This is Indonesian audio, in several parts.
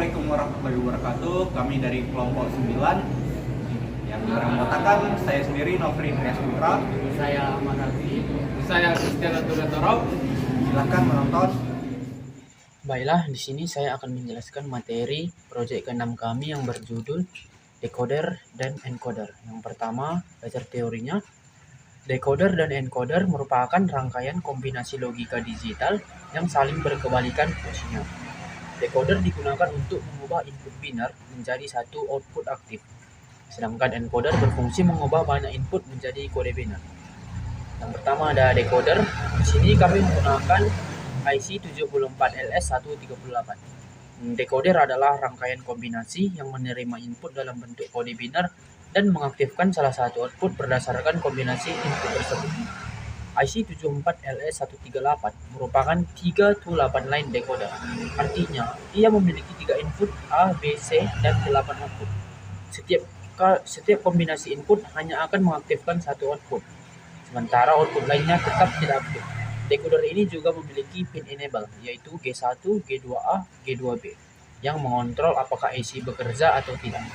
Assalamualaikum warahmatullahi wabarakatuh. Kami dari kelompok 9 yang beranggotakan saya sendiri Nofri Trias Putra. Saya Ahmad Hafiz. Saya Kristian Tugatoro. Silakan menonton. Baiklah, di sini saya akan menjelaskan materi proyek ke-6 kami yang berjudul decoder dan encoder. Yang pertama, belajar teorinya. Decoder dan encoder merupakan rangkaian kombinasi logika digital yang saling berkebalikan fungsinya. Decoder digunakan untuk mengubah input biner menjadi satu output aktif, sedangkan encoder berfungsi mengubah banyak input menjadi kode biner. Yang pertama ada decoder. Di sini kami menggunakan IC 74LS138. Decoder adalah rangkaian kombinasi yang menerima input dalam bentuk kode biner dan mengaktifkan salah satu output berdasarkan kombinasi input tersebut. IC 74LS138 merupakan 3-to-8 line decoder. Artinya, ia memiliki 3 input A, B, C, dan 8 output. Setiap kombinasi input hanya akan mengaktifkan satu output, sementara output lainnya tetap tidak aktif. Decoder ini juga memiliki pin enable, yaitu G1, G2A, G2B, yang mengontrol apakah IC bekerja atau tidak.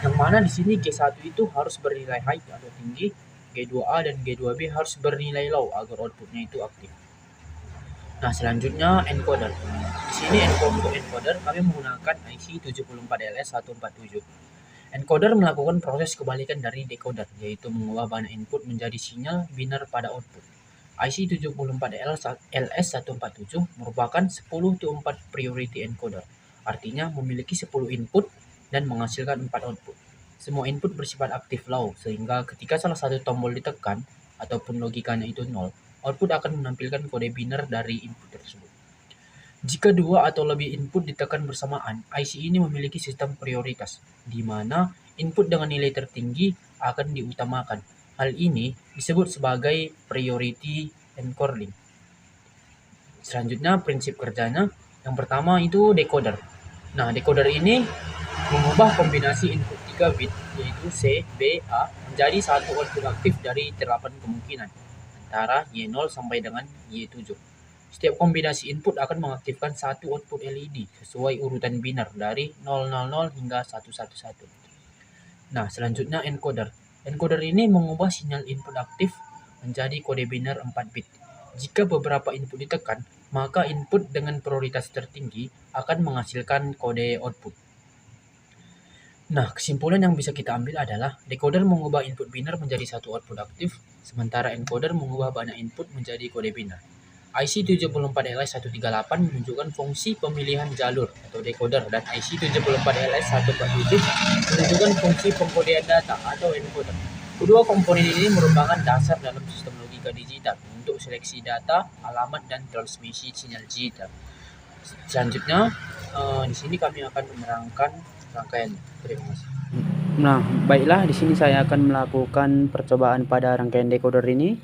Yang mana di sini G1 itu harus bernilai high atau tinggi, G2A dan G2B harus bernilai low agar outputnya itu aktif. Nah, selanjutnya encoder. Di sini untuk encoder kami menggunakan IC 74LS147. Encoder melakukan proses kebalikan dari decoder, yaitu mengubah banyak input menjadi sinyal biner pada output. IC 74LS147 merupakan 10-to-4 priority encoder, artinya memiliki 10 input dan menghasilkan 4 output. Semua input bersifat aktif low, sehingga ketika salah satu tombol ditekan ataupun logikanya itu 0, output akan menampilkan kode biner dari input tersebut. Jika 2 atau lebih input ditekan bersamaan, IC ini memiliki sistem prioritas, di mana input dengan nilai tertinggi akan diutamakan. Hal ini disebut sebagai priority encoding. Selanjutnya, prinsip kerjanya. Yang pertama itu decoder. Nah, decoder ini mengubah kombinasi input 3 bit, yaitu C, B, A, menjadi satu output aktif dari 8 kemungkinan, antara Y0 sampai dengan Y7. Setiap kombinasi input akan mengaktifkan satu output LED sesuai urutan biner dari 000 hingga 111. Nah, selanjutnya encoder. Encoder ini mengubah sinyal input aktif menjadi kode biner 4 bit. Jika beberapa input ditekan, maka input dengan prioritas tertinggi akan menghasilkan kode output. Nah, kesimpulan yang bisa kita ambil adalah decoder mengubah input biner menjadi satu output aktif, sementara encoder mengubah banyak input menjadi kode biner. IC 74LS138 menunjukkan fungsi pemilihan jalur atau decoder, dan IC 74LS147 menunjukkan fungsi pengkodean data atau encoder. Kedua komponen ini merupakan dasar dalam sistem logika digital untuk seleksi data, alamat, dan transmisi sinyal digital. Selanjutnya, di sini kami akan menerangkan rangkaian. Terima kasih. Nah, baiklah, di sini saya akan melakukan percobaan pada rangkaian decoder ini.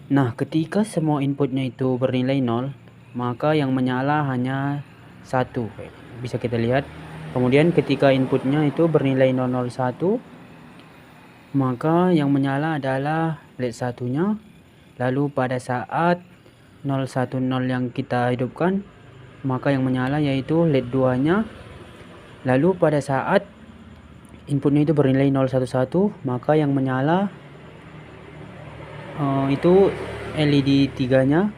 Nah, ketika semua inputnya itu bernilai 0, maka yang menyala hanya 1. Bisa kita lihat. Kemudian ketika inputnya itu bernilai 001, maka yang menyala adalah LED 1-nya. Lalu pada saat 010 yang kita hidupkan, maka yang menyala yaitu LED 2-nya. Lalu pada saat inputnya itu bernilai 011, maka yang menyala itu LED 3-nya.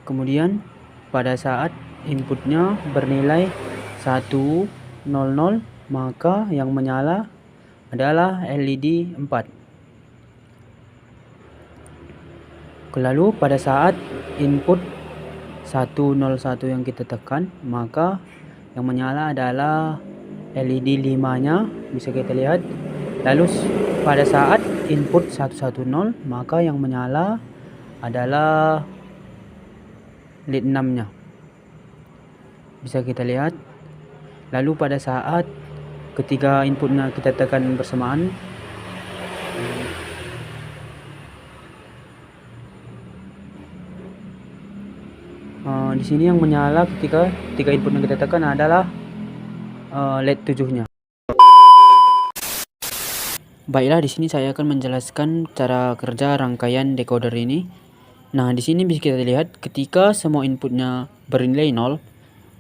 Kemudian pada saat inputnya bernilai 100, maka yang menyala adalah LED 4. Lalu pada saat input 101 yang kita tekan, maka yang menyala adalah LED 5-nya, bisa kita lihat. Lalu pada saat input 110, maka yang menyala adalah LED 6-nya, bisa kita lihat. Lalu pada saat ketiga inputnya kita tekan bersamaan, di sini yang menyala ketika inputnya kita tekan adalah LED 7-nya. Baiklah, di sini saya akan menjelaskan cara kerja rangkaian decoder ini. Nah, di sini bisa kita lihat ketika semua inputnya bernilai 0,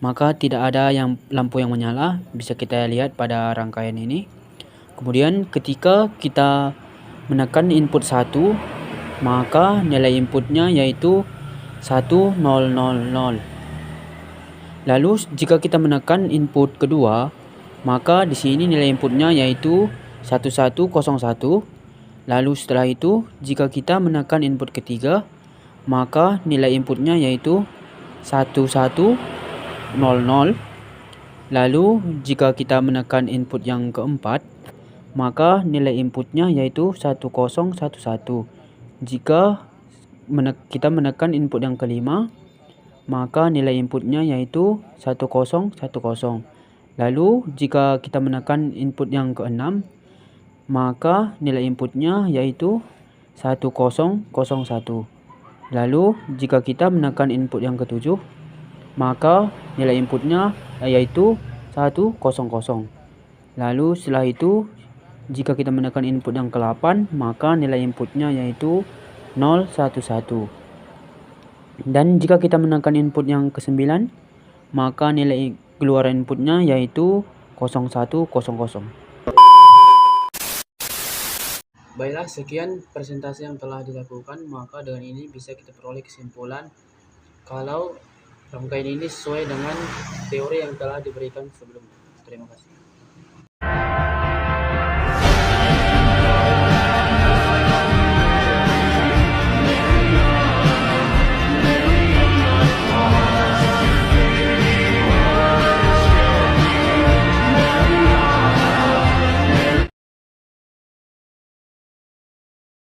maka tidak ada lampu yang menyala, bisa kita lihat pada rangkaian ini. Kemudian ketika kita menekan input 1, maka nilai inputnya yaitu 1000. Lalu jika kita menekan input kedua, maka di sini nilai inputnya yaitu 1101. Lalu setelah itu jika kita menekan input ketiga, maka nilai inputnya yaitu 1100. Lalu jika kita menekan input yang keempat, maka nilai inputnya yaitu 1011. Jika kita menekan input yang kelima, maka nilai inputnya yaitu 1010. Lalu jika kita menekan input yang keenam, maka nilai inputnya yaitu 1001. Lalu jika kita menekan input yang ketujuh, maka nilai inputnya yaitu 100. Lalu setelah itu jika kita menekan input yang ke-8, maka nilai inputnya yaitu 011. Dan jika kita menekan input yang ke-9, maka nilai keluaran inputnya yaitu 0100. Baiklah, sekian presentasi yang telah dilakukan. Maka dengan ini bisa kita peroleh kesimpulan kalau rangkaian ini sesuai dengan teori yang telah diberikan sebelumnya. Terima kasih.